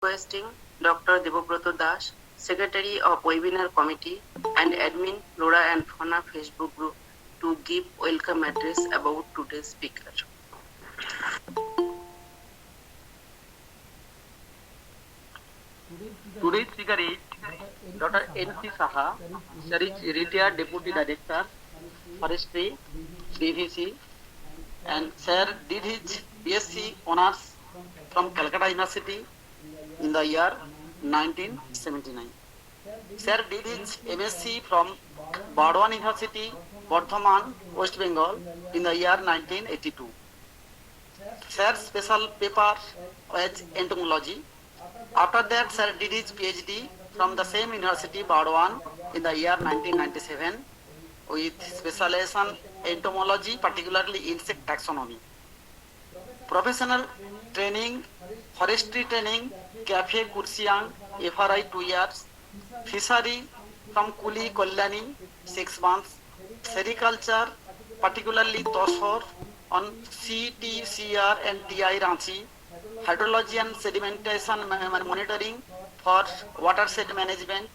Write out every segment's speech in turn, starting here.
requesting Dr. Debobroto Das, Secretary of Webinar Committee and Admin Flora and Fauna Facebook group to give welcome address about today's speaker. Today's speaker is Dr. N.C. Saha, Sir is retired Deputy Director, Forestry, DVC, and Sir did his BSc Honours from Calcutta University in the year 1979. Sir did his MSc from Bardwan University, Bardhaman, West Bengal in the year 1982. Sir special paper was entomology. After that, Sir did his PhD from the same university, Bardwan, in the year 1997 with specialization entomology, particularly insect taxonomy. Professional training, forestry training, Cafe Kursiang, FRI 2 years, fishery from Kuli Kollani 6 months, sericulture, particularly Tosor on CTCR and TI Ranchi, hydrology and sedimentation monitoring for watershed management,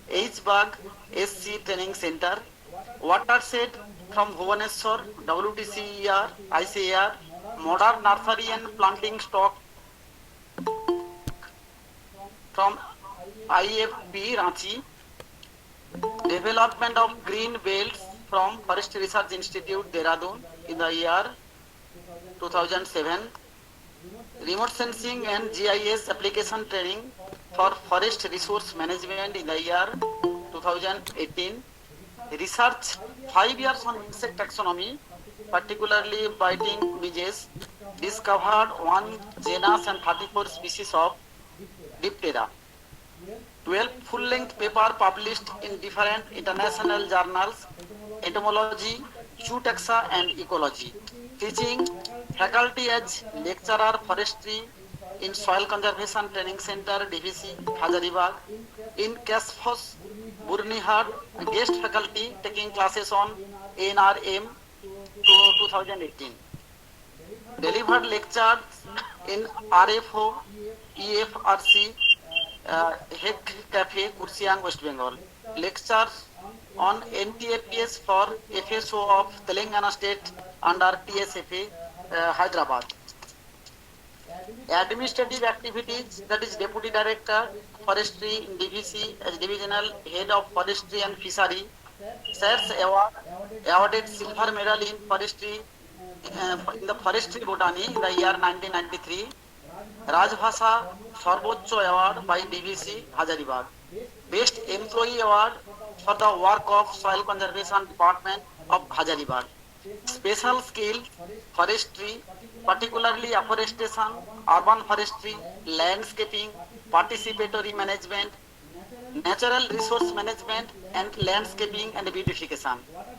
HBAG SC Training Center, watershed from Bhubaneswar, WTCER, ICAR, modern nursery and planting stock from IFB Ranchi, development of green belts from Forest Research Institute Dehradun in the year 2007, remote sensing and GIS application training for forest resource management in the year 2018, research 5 years on insect taxonomy, particularly biting midges, discovered 1 genus and 34 species of Diptera. 12 full-length paper published in different international journals, entomology, zootaxa and ecology. Teaching faculty as lecturer forestry in Soil Conservation Training Center, DVC, Hazaribagh. In Casphos, Burnihat, guest faculty taking classes on NRM to 2018. Delivered lectures in RFO, EFRC, Heck Cafe, Kursiang, West Bengal. Lectures on NTAPS for FSO of Telangana State under TSFA, Hyderabad. Administrative activities, that is Deputy Director, Forestry in DVC as Divisional Head of Forestry and Fishery. Sirs awarded silver medal in forestry in the forestry botany in the year 1993. Rajbhasha Sarbocho Award by DVC Hazaribagh. Best Employee Award for the work of Soil Conservation Department of Hazaribagh. Special skill forestry, particularly afforestation, urban forestry, landscaping, participatory management, natural resource management and landscaping and beautification,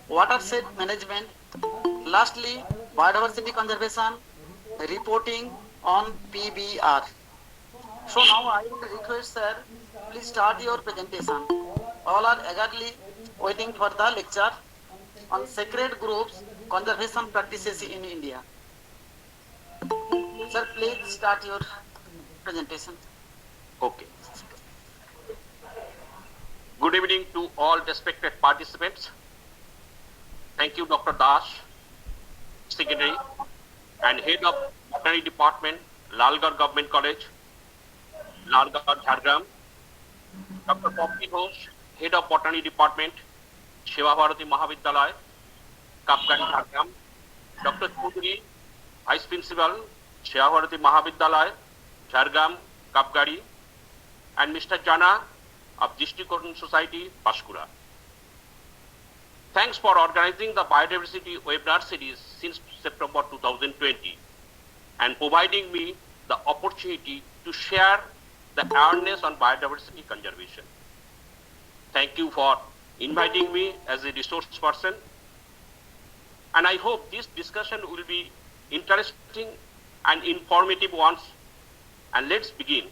watershed management. Lastly, biodiversity conservation, reporting on PBR. So now I would request, sir, please start your presentation. All are eagerly waiting for the lecture on sacred groups, conservation practices in India. Sir, please start your presentation. Okay. Good evening to all respected participants. Thank you, Dr. Das, Secretary and Head of Botany Department, Lalgarh Government College, Lalgarh, Jhargram. Dr. Poppy Ghosh, Head of Botany Department, Shiva Bharati Mahavidyalaya, Kapgari, Jhargram. Dr. Choudhury, Vice Principal, Shiva Bharati Mahavidyalaya, Jhargram, Kapgari, and Mr. Jana of Drishtikoণ Society, Panchkula. Thanks for organizing the biodiversity webinar series since September 2020 and providing me the opportunity to share the awareness on biodiversity conservation. Thank you for inviting me as a resource person, and I hope this discussion will be interesting and informative ones. And let's begin.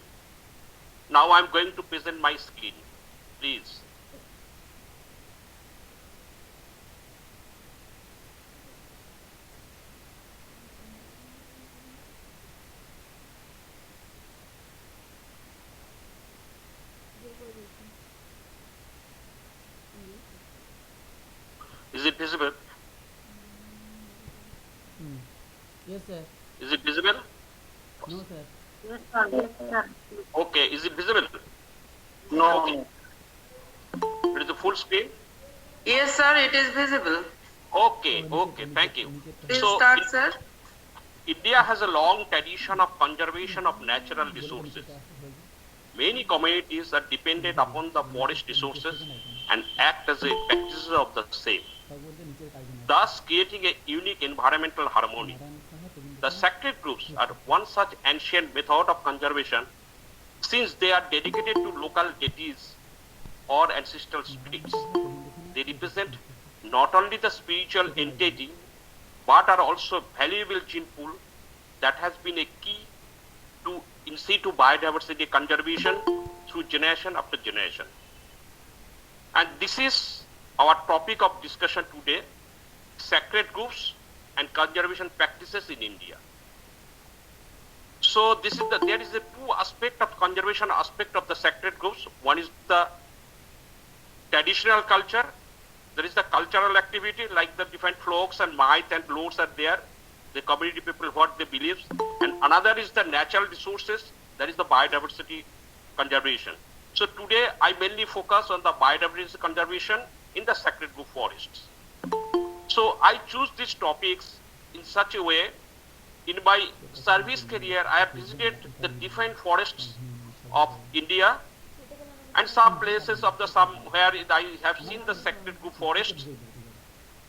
Now I'm going to present my screen. Please. visible? Yes, sir. Is it visible? No, sir. Okay, is it visible? No. Okay. It is a full screen? Yes, sir, it is visible. Okay, okay, thank you. Please So, start, sir. India has a long tradition of conservation of natural resources. Many communities are dependent upon the forest resources and act as a practitioner of the same, thus creating a unique environmental harmony. The sacred groves are one such ancient method of conservation, since they are dedicated to local deities or ancestral spirits. They represent not only the spiritual entity, but are also valuable gene pool that has been a key to in situ biodiversity conservation through generation after generation. And this is our topic of discussion today, sacred groves and conservation practices in India. So this is there is a two aspect of conservation aspect of the sacred groves. One is the traditional culture. There is the cultural activity like the different folks and myth and lores are there. The community people what they believe, and another is the natural resources, that is the biodiversity conservation. So today I mainly focus on the biodiversity conservation in the sacred grove forests. So I choose these topics in such a way. In my service career, I have visited the different forests of India and some places of the some where I have seen the sacred grove forests,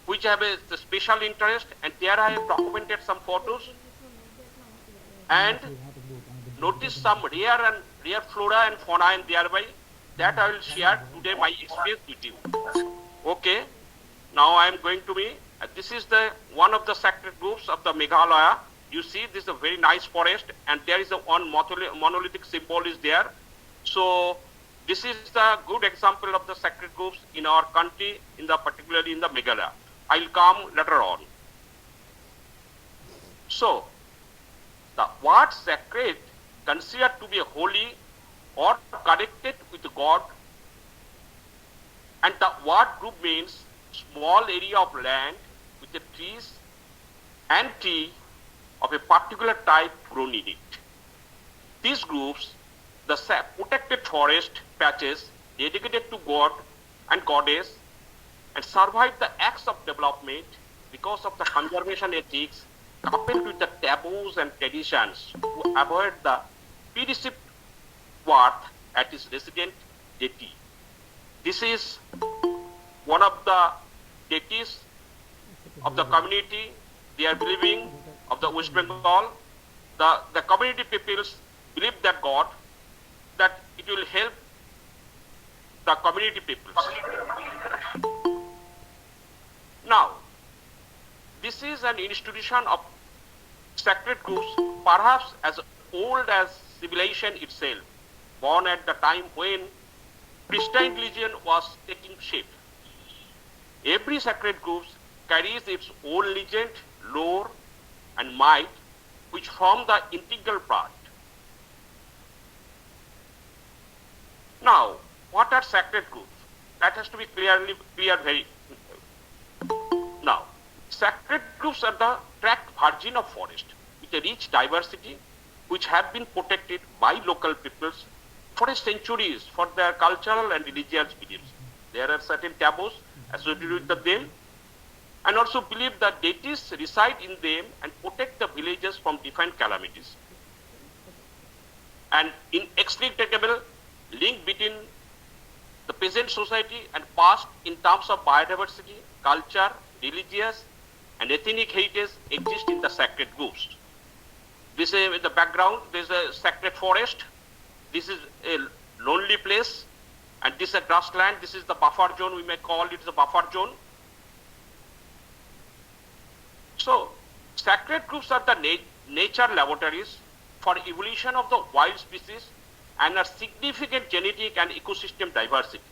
which have a special interest, and there I have documented some photos and noticed some rare flora and fauna, and thereby that I will share today my experience with you. Okay, now I am going to be. This is the one of the sacred groves of the Meghalaya. You see, this is a very nice forest, and there is a one monolithic symbol is there. So this is the good example of the sacred groves in our country, in the particularly in the Meghalaya. I'll come later on. So, the word sacred considered to be holy or connected with God, and the word group means small area of land with the trees and tree of a particular type grown in it. These groups, the protected forest patches dedicated to God and Goddess, and survive the acts of development because of the conservation ethics coupled with the taboos and traditions to avoid the perceived worth at its resident deity. This is one of the deities of the community. They are believing of the West Bengal. The community peoples believe that God, that it will help the community peoples. Now, this is an institution of sacred groves, perhaps as old as civilization itself, born at the time when Christian religion was taking shape. Every sacred grove carries its own legend, lore, and might, which form the integral part. Now, what are sacred groves? That has to be clear very. Now, sacred groves are the tract virgin of forest with a rich diversity which have been protected by local peoples for centuries for their cultural and religious beliefs. There are certain taboos associated with them, and also believe that deities reside in them and protect the villages from different calamities. An inextricable link between the present society and past in terms of biodiversity, culture, religious, and ethnic heritage exist in the sacred groves. This is in the background. There is a sacred forest. This is a lonely place, and this is a grassland. This is the buffer zone. We may call it the buffer zone. So, sacred groves are the nature laboratories for evolution of the wild species and are significant genetic and ecosystem diversity.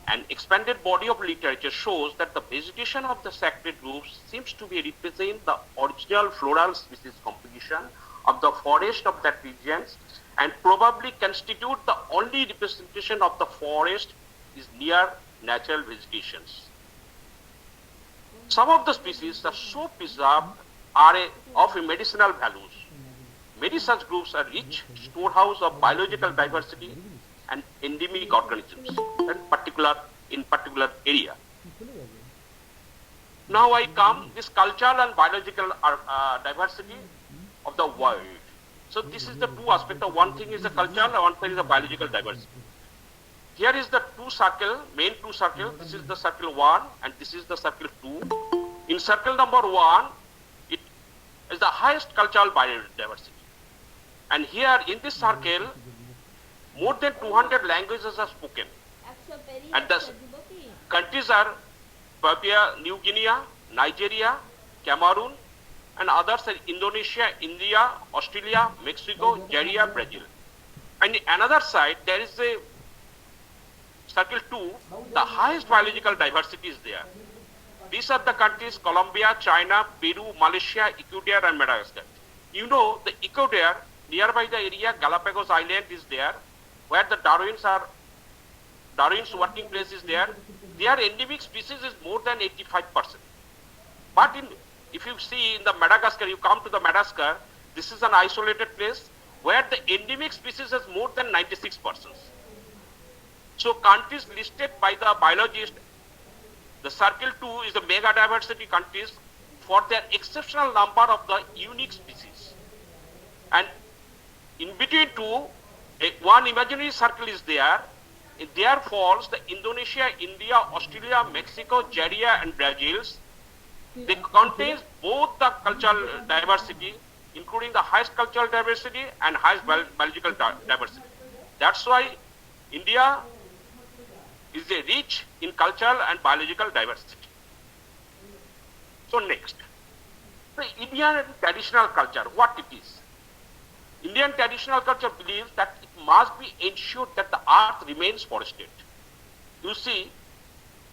An expanded body of literature shows that the vegetation of the sacred groves seems to be represent the original floral species composition of the forest of that region, and probably constitute the only representation of the forest is near natural vegetations. Some of the species are so preserved of medicinal values. Many such groups are rich storehouse of biological diversity and endemic organisms in particular area. Now I come this cultural and biological diversity of the world. So this is the two aspects. One thing is the cultural, and one thing is the biological diversity. Here is the main two circle. This is the circle 1 and this is the circle 2. In circle number 1, it is the highest cultural biodiversity. And here in this circle, more than 200 languages are spoken. And the countries are Papua New Guinea, Nigeria, Cameroon, and others are Indonesia, India, Australia, Mexico, Nigeria, Brazil. And in another side, there is a circle 2, the highest biological diversity is there. These are the countries Colombia, China, Peru, Malaysia, Ecuador, and Madagascar. You know, the Ecuador, nearby the area, Galapagos Island is there, where the Darwin's working place is there. Their endemic species is more than 85%. But if you see in the Madagascar, you come to the Madagascar, this is an isolated place where the endemic species is more than 96%. So countries listed by the biologist, the circle 2 is the mega diversity countries for their exceptional number of the unique species. And in between two, one imaginary circle is there. In there falls the Indonesia, India, Australia, Mexico, Nigeria, and Brazil. They contain both the cultural diversity, including the highest cultural diversity and highest biological diversity. That's why India is rich in cultural and biological diversity. So next, the Indian traditional culture, what it is. Indian traditional culture believes that it must be ensured that the earth remains forested. You see,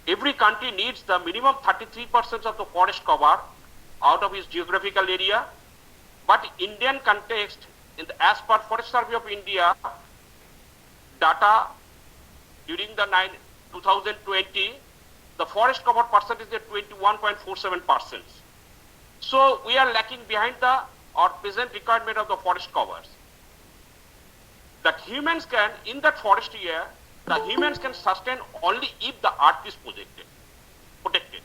every country needs the minimum 33% of the forest cover out of its geographical area. But Indian context, as per Forest Survey of India data during the 2020, the forest cover percentage is 21.47%. So we are lacking behind our present requirement of the forest covers. That humans can, in that forest area, the humans can sustain only if the earth is protected.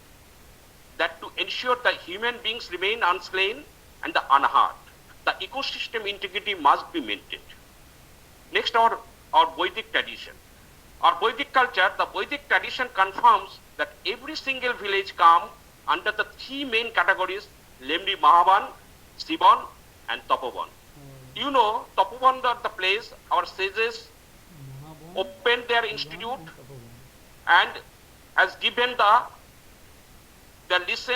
That to ensure that human beings remain unslain and unharmed, the ecosystem integrity must be maintained. Next, our Vedic tradition. Our Vedic culture, the Vedic tradition confirms that every single village comes under the three main categories, namely Mahavan, Sivan, and Tapovan. You know, Tapovan, the place our sages opened their institute and has given the listen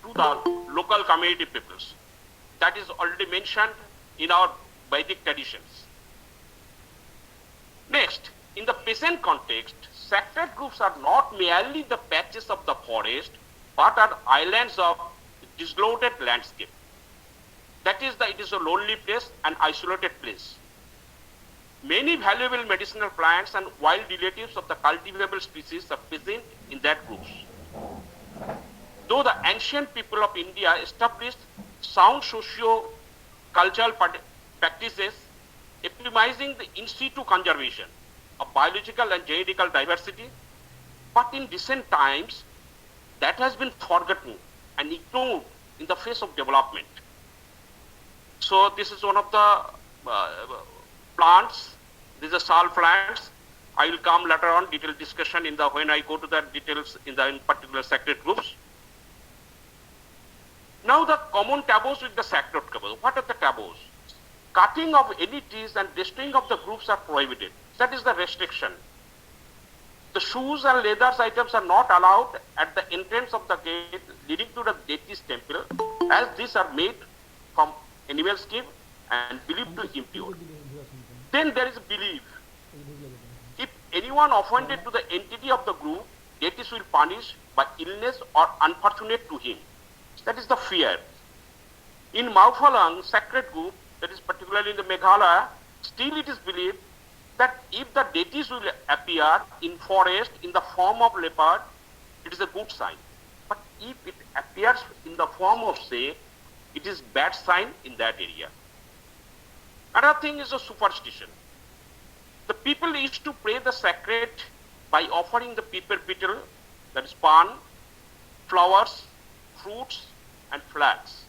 to the local community peoples. That is already mentioned in our Vedic traditions. Next, in the present context, sacred groups are not merely the patches of the forest, but are islands of dislocated landscape. That is, it is a lonely place, an isolated place. Many valuable medicinal plants and wild relatives of the cultivable species are present in that groups. Though the ancient people of India established sound socio-cultural practices epitomizing the in situ conservation of biological and genetical diversity, but in recent times that has been forgotten and ignored in the face of development. So this is one of the plants. These are sal plants. I will come later on detailed discussion when I go to the details in particular sacred groups. Now the common taboos with the sacred taboos. What are the taboos? Cutting of any trees and destroying of the groups are prohibited. That is the restriction. The shoes and leather items are not allowed at the entrance of the gate leading to the deity's temple, as these are made from animal skin and believed to impure. Then there is a belief. If anyone offended to the entity of the group, deities will punish by illness or unfortunate to him. That is the fear. In Maufalang sacred group, that is particularly in the Meghalaya, still it is believed that if the deities will appear in forest in the form of leopard, it is a good sign. But if it appears in the form of snake, it is bad sign in that area. Another thing is a superstition. The people used to pray the sacred by offering the people beetle, that is pan, flowers, fruits, and flags.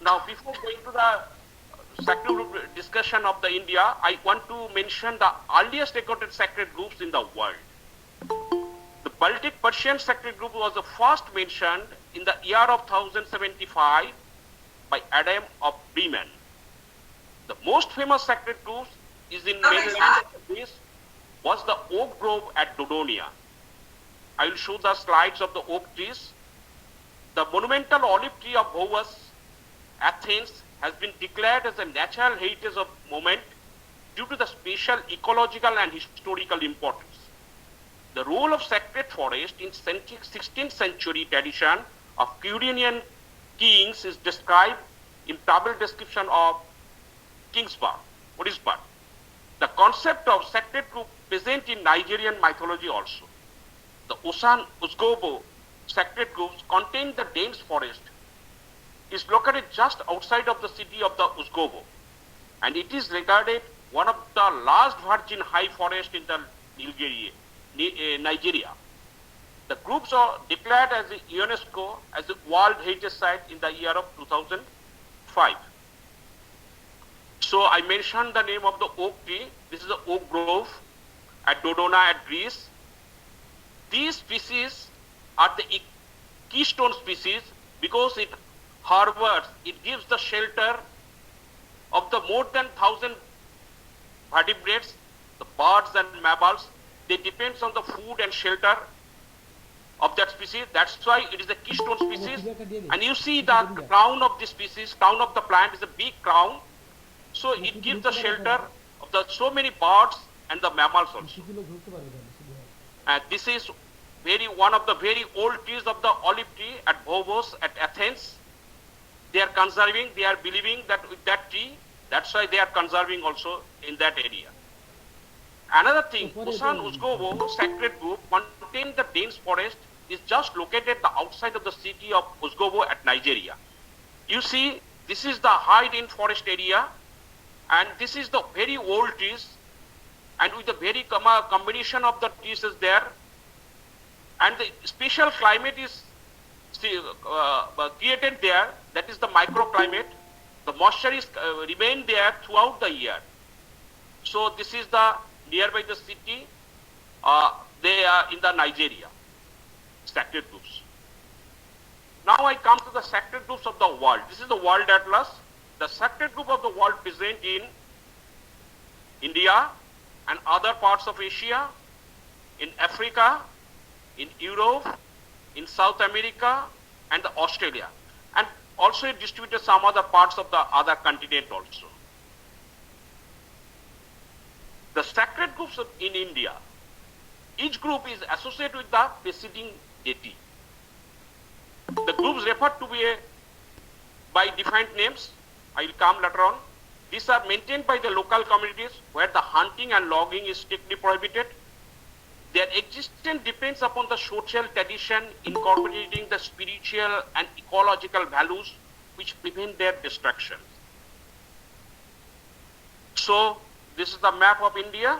Now, before going to the sacred group discussion of the India, I want to mention the earliest recorded sacred groups in the world. The Baltic Persian sacred group was the first mentioned in the year of 1075 by Adam of Bremen. The most famous sacred group is in mainland Greece was the oak grove at Dodonia. I will show the slides of the oak trees. The monumental olive tree of Bovas, Athens, has been declared as a natural heritage of moment due to the special ecological and historical importance. The role of sacred forest in 16th century tradition of Quirinian kings is described in table description of Kingsburg, Orisburg. The concept of sacred group present in Nigerian mythology also. The Osan Uzgobo sacred groups contain the dense forest. It is located just outside of the city of the Uzgobo, and it is regarded one of the last virgin high forest in the Nigeria. The groups are declared as the UNESCO as a World Heritage Site in the year of 2005. So I mentioned the name of the oak tree. This is the oak grove at Dodona at Greece. These species are the keystone species because it harbors, it gives the shelter of the more than 1,000 vertebrates, the birds and mammals. They depend on the food and shelter of that species. That's why it is a keystone species. And you see the crown of this species, crown of the plant is a big crown. So it gives the shelter of the so many birds and the mammals also. And this is one of the very old trees of the olive tree at Bovos at Athens. They are conserving, they are believing that with that tree, that's why they are conserving also in that area. Another thing, Osan Uzgobo sacred group contains the dense forest, is just located the outside of the city of Uzgobo at Nigeria. You see, this is the high dense forest area, and this is the very old trees, and with the very combination of the trees is there, and the special climate is created there, that is the microclimate. The moisture is remain there throughout the year. So this is the nearby the city, they are in the Nigeria, sacred groups. Now I come to the sacred groups of the world. This is the World Atlas. The sacred group of the world present in India and other parts of Asia, in Africa, in Europe, in South America, and Australia. And also it distributed some other parts of the other continent also. The sacred groups in India, each group is associated with the preceding deity. The groups referred to be by defined names. I will come later on. These are maintained by the local communities where the hunting and logging is strictly prohibited. Their existence depends upon the social tradition incorporating the spiritual and ecological values which prevent their destruction. So this is the map of India.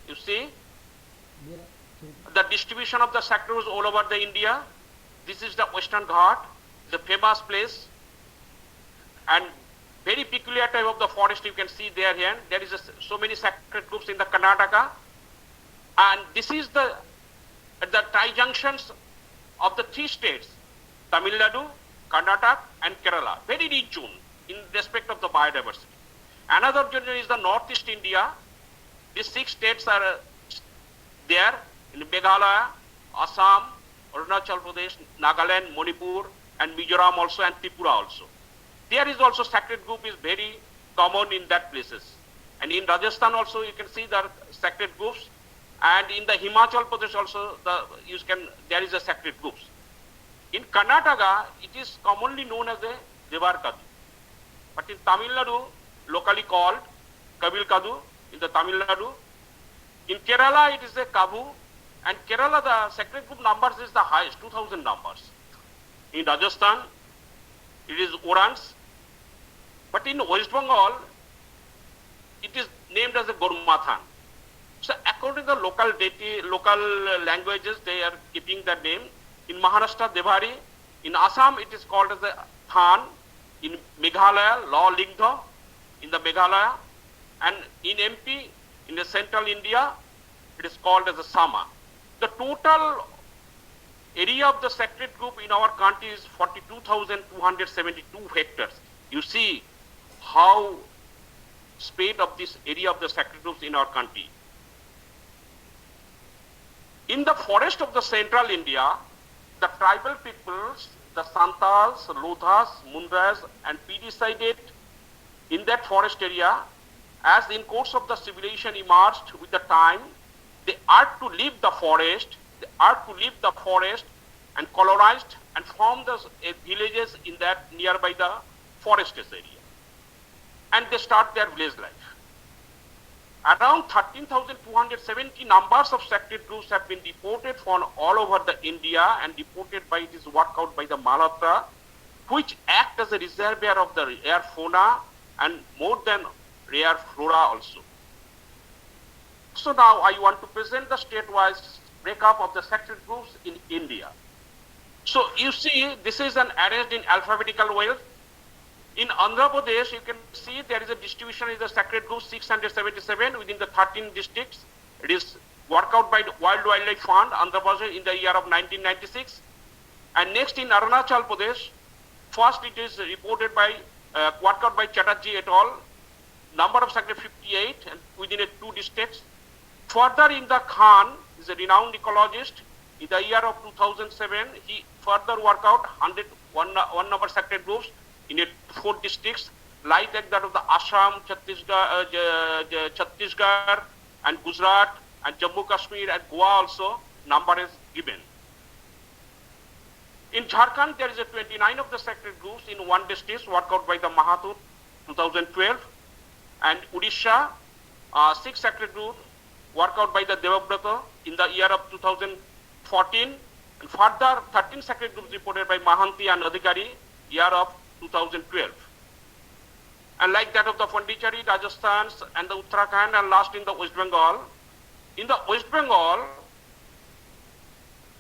You see the distribution of the sacred groups all over the India. This is the Western Ghat, the famous place, and very peculiar type of the forest you can see there here. There is so many sacred groups in the Karnataka, and this is the tri-junctions of the three states, Tamil Nadu, Karnataka, and Kerala, very rich in respect of the biodiversity. Another region is the Northeast India. These 6 states are there in Meghalaya, Assam, Arunachal Pradesh, Nagaland, Manipur, and Mizoram also, and Tripura also. There is also sacred group is very common in that places. And in Rajasthan also you can see the sacred groups, and in the Himachal Pradesh also there is a sacred groups. In Karnataka it is commonly known as a Devar Kadu, but in Tamil Nadu locally called Kabil Kadu in the Tamil Nadu. In Kerala it is a Kabu, And Kerala, the sacred group numbers is the highest, 2000 numbers. In Rajasthan, it is Orans. But in West Bengal, it is named as a Gormathan. So according to the local languages, they are keeping that name. In Maharashtra, Devari. In Assam, it is called as the Than. In Meghalaya, Law Lingdha. In the Meghalaya. And in MP, in the central India, it is called as the Sama. The total area of the sacred group in our country is 42,272 hectares. You see how spread of this area of the sacred groups in our country. In the forest of the central India, the tribal peoples, the Santals, Lodhas, Mundras, and PD resided in that forest area. As in course of the civilization emerged with the time, they are to leave the forest, and colonized and formed the villages in that nearby the forested area. And they start their village life. Around 13,270 numbers of sacred groups have been reported from all over the India and reported by this workout by the Malhotra, which act as a reservoir of the rare fauna and more than rare flora also. So now I want to present the state-wise breakup of the sacred groups in India. So you see, this is an arranged in alphabetical way. In Andhra Pradesh, you can see there is a distribution in the sacred group 677 within the 13 districts. It is worked out by the Wildlife Fund, Andhra Pradesh, in the year of 1996. And next in Arunachal Pradesh, first it is reported by, worked out by Chatterjee et al. Number of sacred 58 and within 2 districts. Further in the Khan is a renowned ecologist. In the year of 2007, he further worked out 101 number sacred groups in 4 districts, like that of the Assam, Chhattisgarh, and Gujarat, and Jammu Kashmir, and Goa also, number is given. In Jharkhand, there is a 29 of the sacred groups in 1 district, worked out by the Mahathur, 2012. And Odisha, 6 sacred groups, worked out by the Devabrata in the year of 2014. And further, 13 sacred groups reported by Mahanti and Adhikari, year of 2012. And like that of the Pondicherry, Rajasthan, and the Uttarakhand, and last in the West Bengal. In the West Bengal,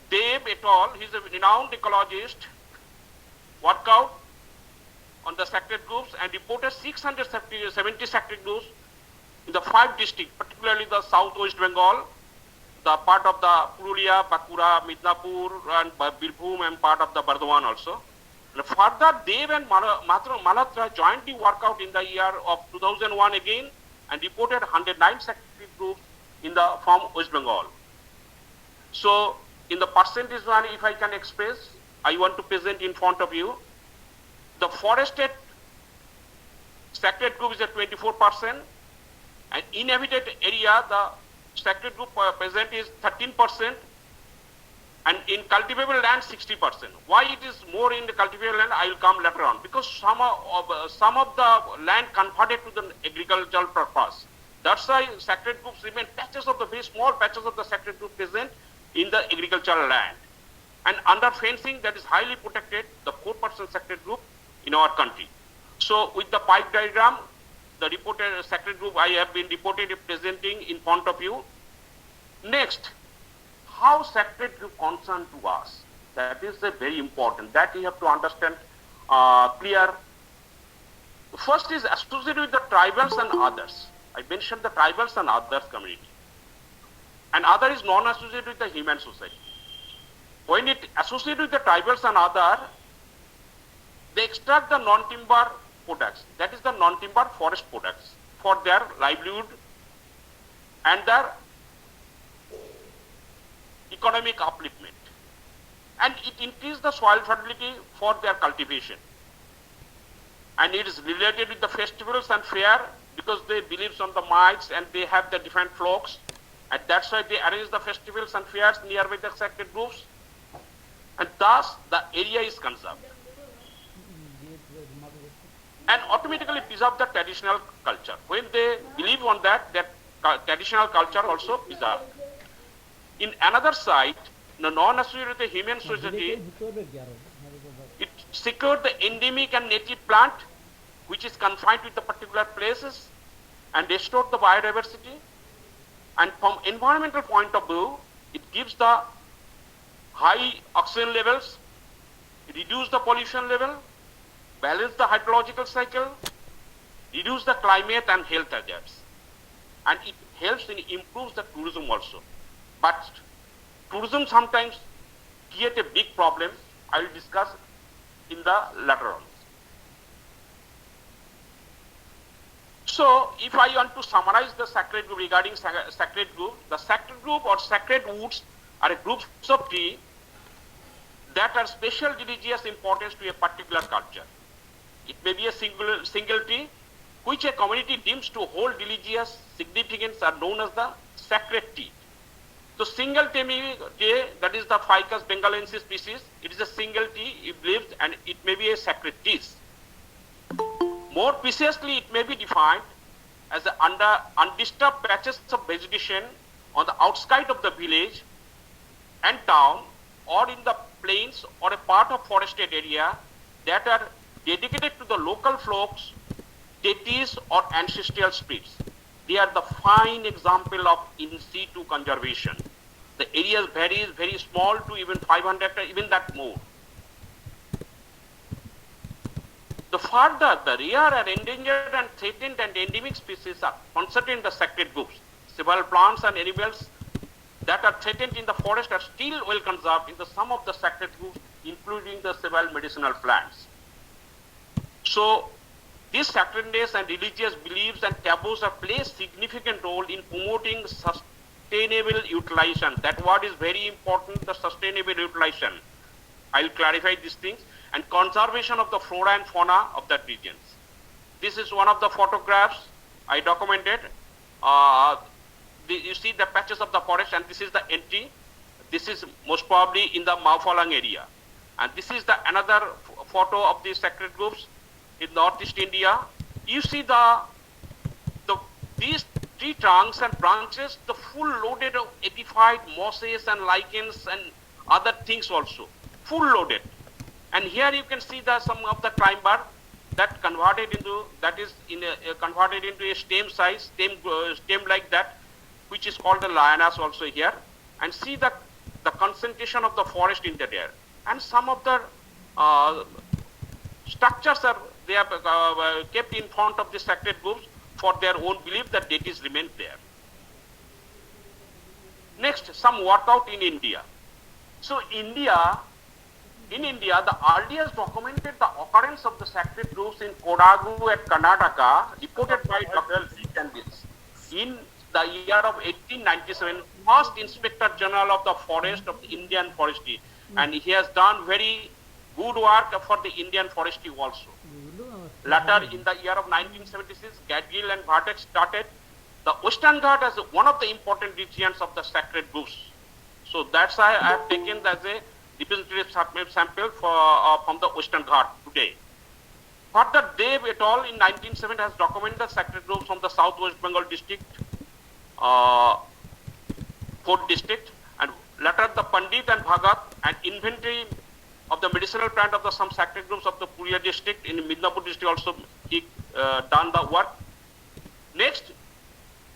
Dev et al., he is a renowned ecologist, worked out on the sacred groups and reported 670 sacred groups in the 5 districts, particularly the Southwest Bengal, the part of the Purulia, Bakura, Midnapur, and Birbhum, and part of the Bardhaman also. And further, Dev and Malhotra jointly worked out in the year of 2001 again and reported 109 sacred groups in the from West Bengal. So, in the percentage one, if I can express, I want to present in front of you. The forested sacred group is at 24%, and inhabited area, the sacred group present is 13%, and in cultivable land 60%. Why it is more in the cultivable land, I will come later on. Because some of the land converted to the agricultural purpose. That's why sacred groups remain patches of the very small patches of the sacred group present in the agricultural land. And under fencing that is highly protected, the 4% sacred group in our country. So with the pipe diagram, the reported sacred group I have been reported presenting in front of you. Next, how sacred group concern to us? That is very important. That you have to understand clear. First is associated with the tribals and others. I mentioned the tribals and others community. And other is non-associated with the human society. When it associated with the tribals and other, they extract the non-timber products, that is the non-timber forest products, for their livelihood and their economic upliftment. And it increases the soil fertility for their cultivation. And it is related with the festivals and fair because they believe on the mites and they have the different flocks. And that's why they arrange the festivals and fairs nearby the sacred groups. And thus the area is conserved. And automatically preserve the traditional culture. When they believe on that, that traditional culture also preserved. In another side, the non-associated human society, it secured the endemic and native plant which is confined with the particular places and restored the biodiversity. And from environmental point of view, it gives the high oxygen levels, reduce the pollution level, balance the hydrological cycle, reduce the climate and health hazards. And it helps in improves the tourism also. But tourism sometimes create a big problem. I will discuss in the later on. So, if I want to summarize the sacred group regarding sacred group, the sacred group or sacred woods are a groups of trees that are special religious importance to a particular culture. It may be a single tree which a community deems to hold religious significance are known as the sacred tree. So single tree, that is the Ficus bengalensis species, it is a single tree, it lives and it may be a sacred tree. More precisely, it may be defined as the undisturbed patches of vegetation on the outskirts of the village and town or in the plains or a part of forested area that are dedicated to the local folks, deities or ancestral spirits. They are the fine example of in situ conservation. The areas varies very small to even 500 or even that more. The further, the rare and endangered and threatened and endemic species are concentrated in the sacred groups. Several plants and animals that are threatened in the forest are still well conserved in the some of the sacred groups, including the several medicinal plants. So, these sacredness and religious beliefs and taboos have played a significant role in promoting sustainable utilization. That word is very important, the sustainable utilization. I will clarify these things. And conservation of the flora and fauna of that regions. This is one of the photographs I documented. You see the patches of the forest, and this is the entry. This is most probably in the Maufalang area. And this is the another photo of the sacred groups in northeast India. You see these tree trunks and branches, the full loaded of edified mosses and lichens and other things also, full loaded. And here you can see some of the climber that converted into converted into a stem size, stem like that, which is called the lianas also here. And see the concentration of the forest in there. And some of the structures are kept in front of the sacred groups for their own belief that deities remain there. Next, some workout in India. So in India, the earliest documented the occurrence of the sacred groves in Kodagu at Karnataka, reported by Dr. C. Candice. In the year of 1897, first Inspector General of the Forest of the Indian Forestry, and he has done very good work for the Indian Forestry also. Later, in the year of 1976, Gadgil and Vertex started the Western Ghat as one of the important regions of the sacred groves. So that's why I have taken as a representative sample from the Western Ghat today. Further, Dev et al. In 1970 has documented the sacred groves from the Southwest Bengal district, 4th district, and later the Pandit and Bhagat, an inventory of the medicinal plant of the some sacred groves of the Purulia district. In Midnapur district also he done the work. Next,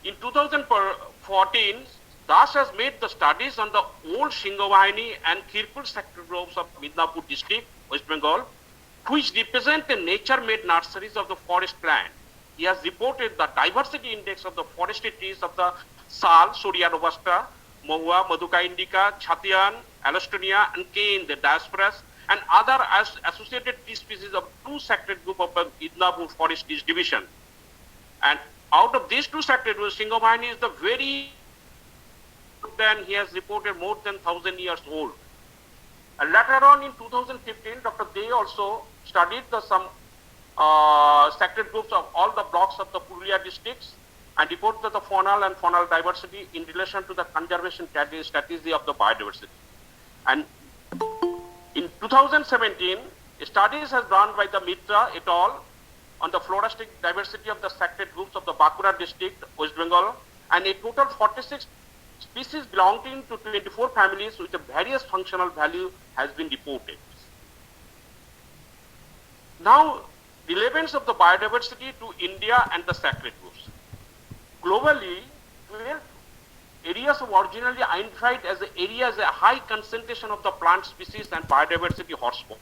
in 2014, Das has made the studies on the old Singhavahini and Khirpur sacred groves of Midnapur district, West Bengal, which represent the nature-made nurseries of the forest plant. He has reported the diversity index of the forestry trees of the Sal, Soria robusta, Mahua, Maduka indica, Chatian, Allostonia, and cane, the Diospyros, and other associated tree species of two sacred group of the Midnapur forest division. And out of these two sacred groups, Singhavahini is the very then he has reported more than 1,000 years old. And later on in 2015, Dr. Dey also studied some sacred groups of all the blocks of the Purulia districts and reported the faunal and faunal diversity in relation to the conservation strategy of the biodiversity. And in 2017, studies has done by the Mitra et al. On the floristic diversity of the sacred groups of the Bankura district, West Bengal, and a total 46 species belonging to 24 families with a various functional value has been reported. Now, relevance of the biodiversity to India and the sacred groves. Globally, 12 areas were originally identified as the areas a high concentration of the plant species and biodiversity hotspot.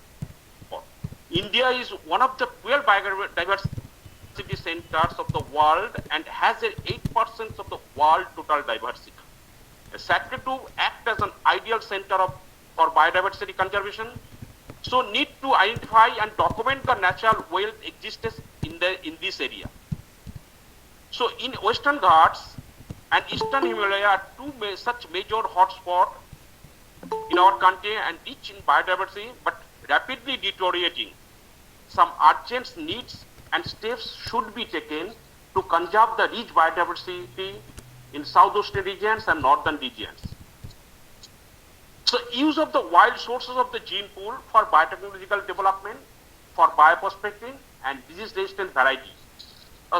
India is one of the 12 biodiversity centers of the world and has 8% of the world total diversity. A sacred grove acts as an ideal center for biodiversity conservation, so need to identify and document the natural wealth existence in this area. So in Western Ghats and Eastern Himalaya are two such major hotspots in our country and rich in biodiversity but rapidly deteriorating. Some urgent needs and steps should be taken to conserve the rich biodiversity in southeastern regions and northern regions. So use of the wild sources of the gene pool for biotechnological development, for bioprospecting and disease-resistant varieties.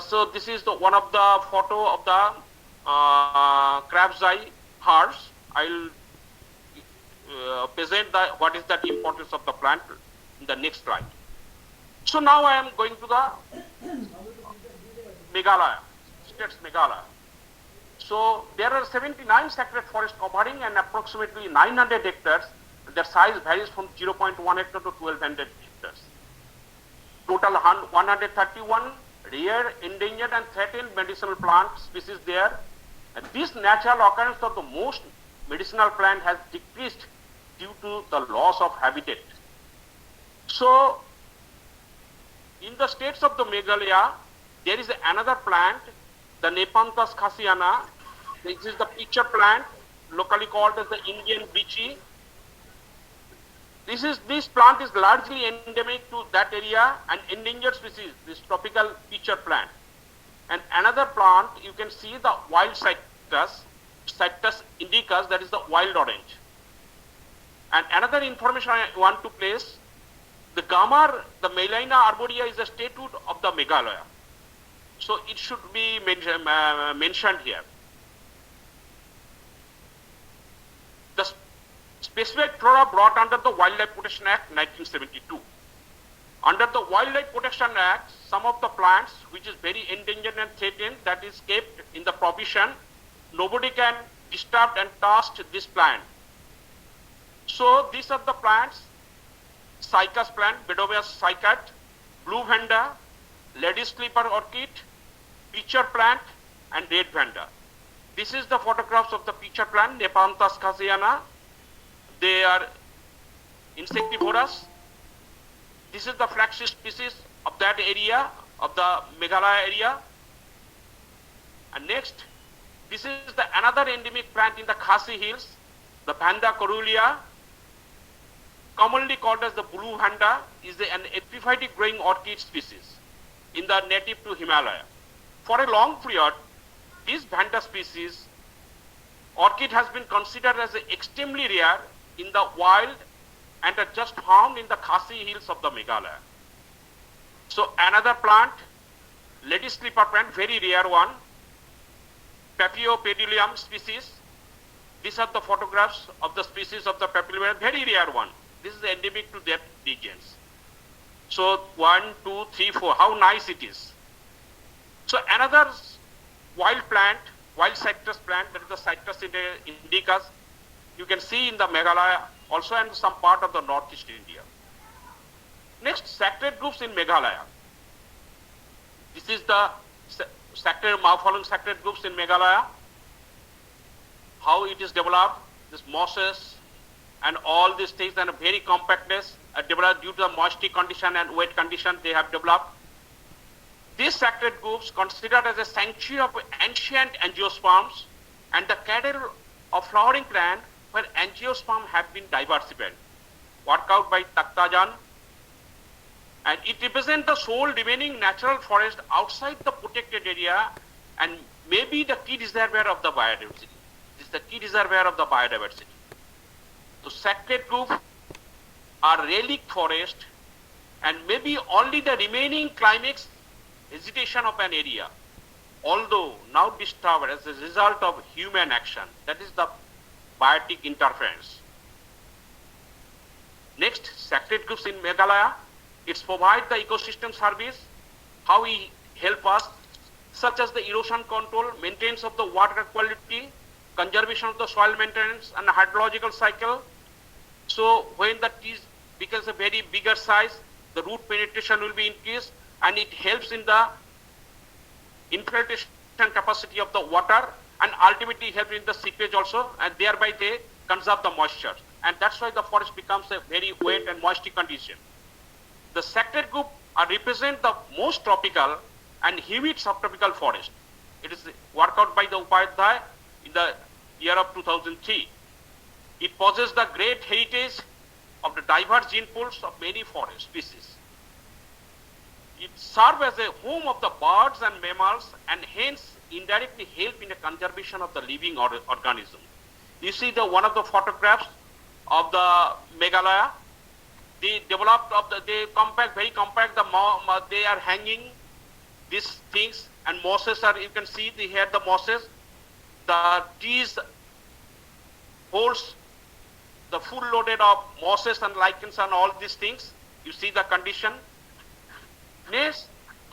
So this is one of the photo of the crab's eye horse. I'll present what is the importance of the plant in the next slide. So now I am going to the Meghalaya, states Meghalaya. So there are 79 sacred forests covering and approximately 900 hectares. Their size varies from 0.1 hectare to 1200 hectares. Total 131 rare, endangered and threatened medicinal plant species there. And this natural occurrence of the most medicinal plant has decreased due to the loss of habitat. So in the states of the Meghalaya, there is another plant, the Nepenthes khasiana. This is the picture plant, locally called as the Indian beachy. This plant is largely endemic to that area and endangered species, this tropical picture plant. And another plant, you can see the wild Citrus indicus, that is the wild orange. And another information I want to place, the Gamar, the Melaina arborea is a statute of the Meghalaya. So it should be mentioned here. The specific flora brought under the Wildlife Protection Act 1972. Under the Wildlife Protection Act, some of the plants which is very endangered and threatened, that is kept in the provision, nobody can disturb and touch this plant. So these are the plants: cycas plant, Bedoveus cycat, blue vanda, lady sleeper orchid, pitcher plant and red vanda. This is the photographs of the pitcher plant, Nepenthes khasiana. They are insectivorous. This is the flagship species of that area, of the Meghalaya area. And next, this is another endemic plant in the Khasi Hills, the Vanda corulia, commonly called as the blue vanda, is an epiphytic growing orchid species in the native to Himalaya. For a long period, this vanda species orchid has been considered as extremely rare in the wild and are just found in the Khasi Hills of the Meghalaya. So another plant, lady sleeper plant, very rare one, Papilio species. These are the photographs of the species of the Papilio, very rare one. This is endemic to that regions. So 1, 2, 3, 4, how nice it is. So another wild plant, wild citrus plant, that is the Citrus indicus, you can see in the Meghalaya, also in some part of the northeast India. Next, sacred groups in Meghalaya. This is the following sacred groups in Meghalaya. How it is developed, this mosses and all these things and very compactness are developed due to the moisture condition and wet condition they have developed. These sacred groups considered as a sanctuary of ancient angiosperms and the cadre of flowering plant where angiosperm have been diversified, worked out by Takhtajan, and it represents the sole remaining natural forest outside the protected area and maybe the key reservoir of the biodiversity. This is the key reservoir of the biodiversity. So sacred groups are relic forest and maybe only the remaining climax vegetation of an area, although now disturbed as a result of human action. That is the biotic interference. Next, sacred groups in Meghalaya. It provides the ecosystem service, how we help us, such as the erosion control, maintenance of the water quality, conservation of the soil maintenance and hydrological cycle. So when the trees becomes a very bigger size, the root penetration will be increased, and it helps in the infiltration capacity of the water, and ultimately helps in the seepage also, and thereby they conserve the moisture. And that's why the forest becomes a very wet and moisty condition. The sacred group represent the most tropical and humid subtropical forest. It is worked out by the Upadhyay in the year of 2003. It possesses the great heritage of the diverse gene pools of many forest species. It serves as a home of the birds and mammals, and hence indirectly help in the conservation of the living organism. You see one of the photographs of the Meghalaya. They developed they compact, very compact. They are hanging these things, and mosses are. You can see here the mosses. The trees holds the full loaded of mosses and lichens and all these things. You see the condition. Next,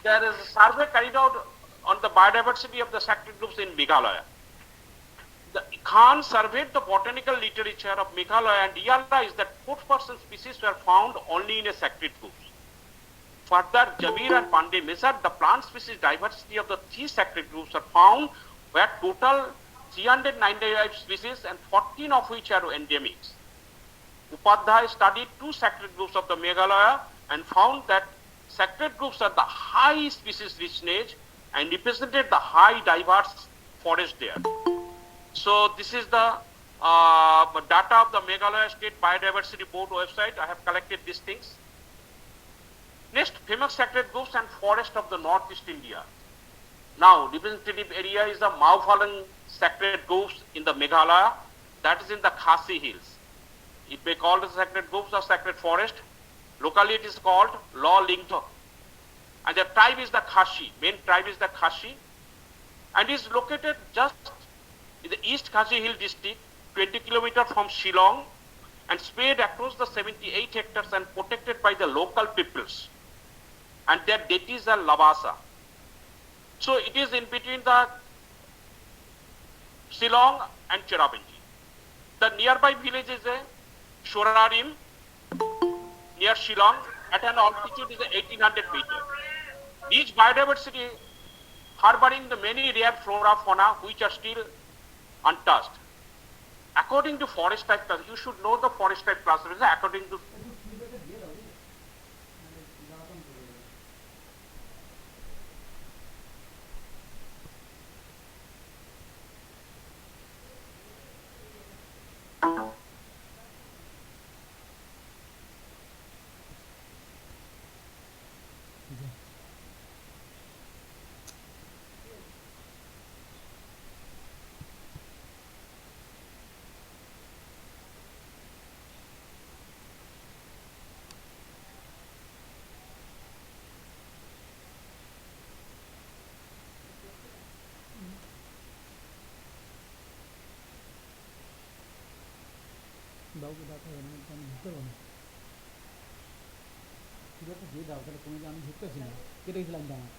there is a survey carried out on the biodiversity of the sacred groups in Meghalaya. The Khan surveyed the botanical literature of Meghalaya and realized that 4% species were found only in a sacred groups. Further, Jamir and Pandey measured the plant species diversity of the 3 sacred groups are found, where total 395 species and 14 of which are endemics. Upadhyay studied 2 sacred groups of the Meghalaya and found that sacred groups are the high species richness and represented the high diverse forest there. So this is the data of the Meghalaya State Biodiversity Board website. I have collected these things. Next, famous sacred groups and forest of the northeast India. Now, representative area is the Mauphalang sacred groves in the Meghalaya, that is in the Khasi Hills. It may call the sacred groves or sacred forest. Locally it is called Law Lingto. And the tribe is the Khasi, main tribe is the Khasi, and is located just in the East Khasi Hill district, 20 kilometers from Shillong, and spread across the 78 hectares and protected by the local peoples. And their deities are Labasa. So it is in between the Shillong and Cherrapunji. The nearby village is a Shorarim near Shillong at an altitude is 1800 meters. These biodiversity harboring the many rare flora fauna which are still untouched. According to forest type class, you should know the forest type classification according to বাবুকে ডাকা হবে না, আমি ঢুকতে পারবো না। ঠিক আছে, দিয়ে দাও, তাহলে কোনো যে আমি ঢুকতেছি না, কেটে গেছিলাম তো আমার।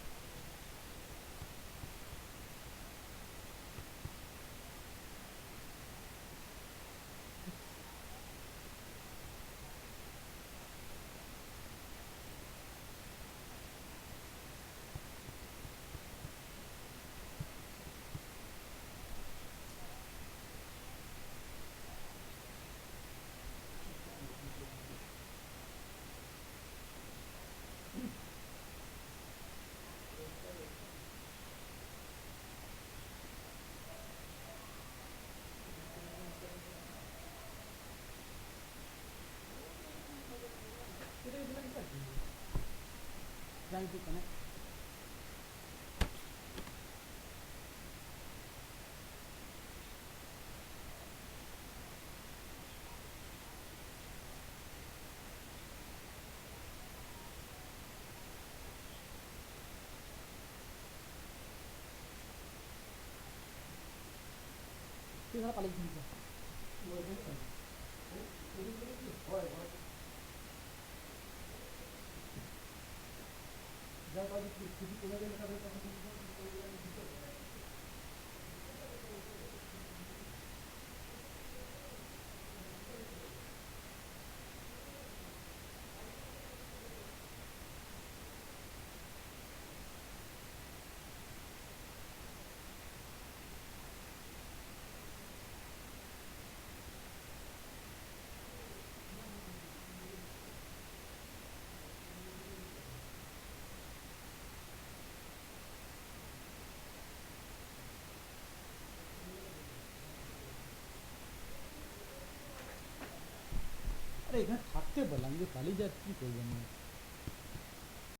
Trying to connect. তুই ধরা পালিয়ে গেছিস আরে এখানে থাকতে বললাম যে পালিয়ে যা কি করবেন না